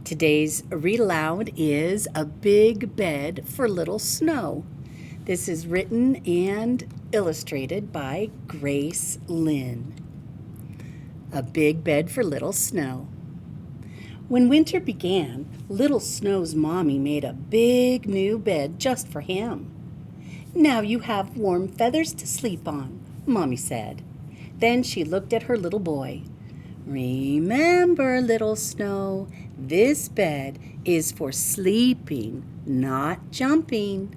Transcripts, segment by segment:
Today's read aloud is A Big Bed for Little Snow. This is written and illustrated by Grace Lin. A Big Bed for Little Snow. When winter began, Little Snow's mommy made a big new bed just for him. "Now you have warm feathers to sleep on," Mommy said. Then she looked at her little boy. "Remember, Little Snow, this bed is for sleeping, not jumping."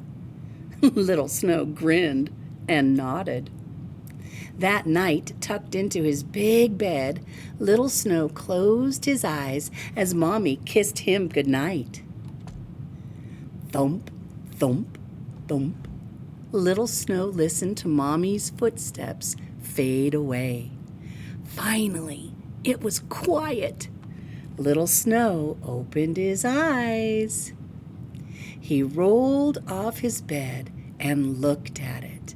Little Snow grinned and nodded. That night, tucked into his big bed, Little Snow closed his eyes as Mommy kissed him goodnight. Thump, thump, thump. Little Snow listened to Mommy's footsteps fade away. Finally, it was quiet. Little Snow opened his eyes. He rolled off his bed and looked at it.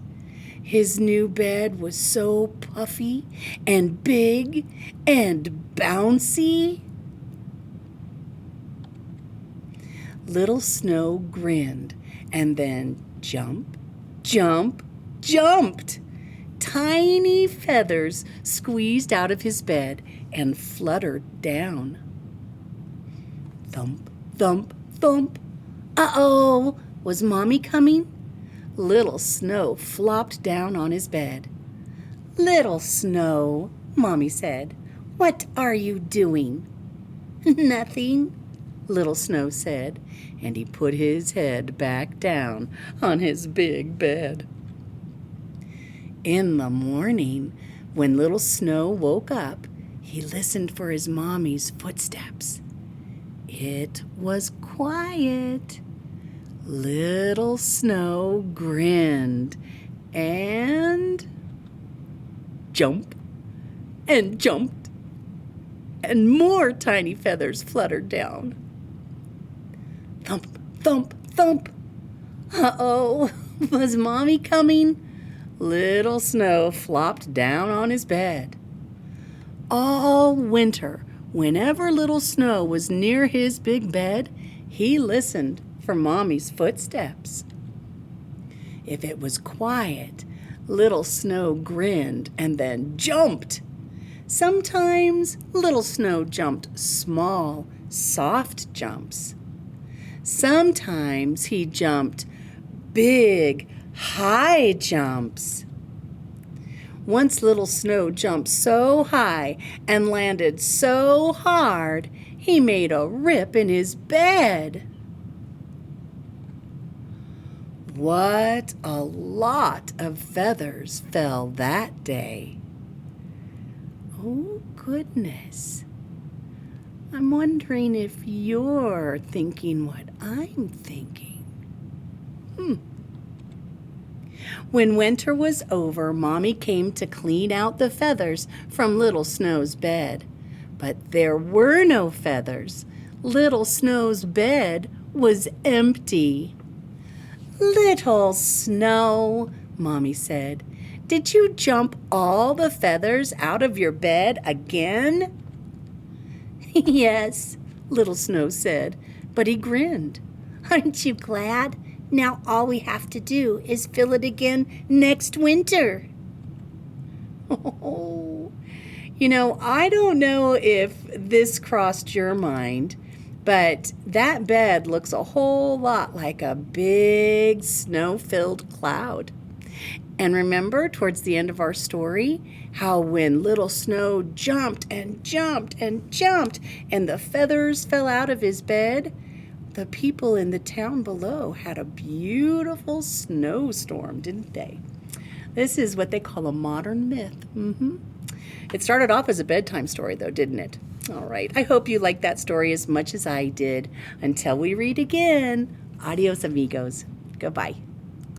His new bed was so puffy and big and bouncy. Little Snow grinned and then jump, jump, jumped. Tiny feathers squeezed out of his bed and fluttered down. Thump, thump, thump. Uh-oh, was Mommy coming? Little Snow flopped down on his bed. "Little Snow," Mommy said, "what are you doing?" "Nothing," Little Snow said, and he put his head back down on his big bed. In the morning, when Little Snow woke up, he listened for his mommy's footsteps. It was quiet. Little Snow grinned and jumped and jumped, and more tiny feathers fluttered down. Thump, thump, thump. Uh-oh, was Mommy coming? Little Snow flopped down on his bed. All winter, whenever Little Snow was near his big bed, he listened for Mommy's footsteps. If it was quiet, Little Snow grinned and then jumped. Sometimes Little Snow jumped small, soft jumps. Sometimes he jumped big, high jumps. Once Little Snow jumped so high and landed so hard, he made a rip in his bed. What a lot of feathers fell that day. Oh, goodness. I'm wondering if you're thinking what I'm thinking. When winter was over, Mommy came to clean out the feathers from Little Snow's bed. But there were no feathers. Little Snow's bed was empty. "Little Snow," Mommy said, "did you jump all the feathers out of your bed again?" "Yes," Little Snow said, but he grinned. "Aren't you glad? Now all we have to do is fill it again next winter." Oh, I don't know if this crossed your mind, but that bed looks a whole lot like a big snow-filled cloud. And remember, towards the end of our story, how when Little Snow jumped and jumped and jumped and the feathers fell out of his bed, the people in the town below had a beautiful snowstorm, didn't they? This is what they call a modern myth. It started off as a bedtime story, though, didn't it? All right. I hope you liked that story as much as I did. Until we read again, adios, amigos. Goodbye.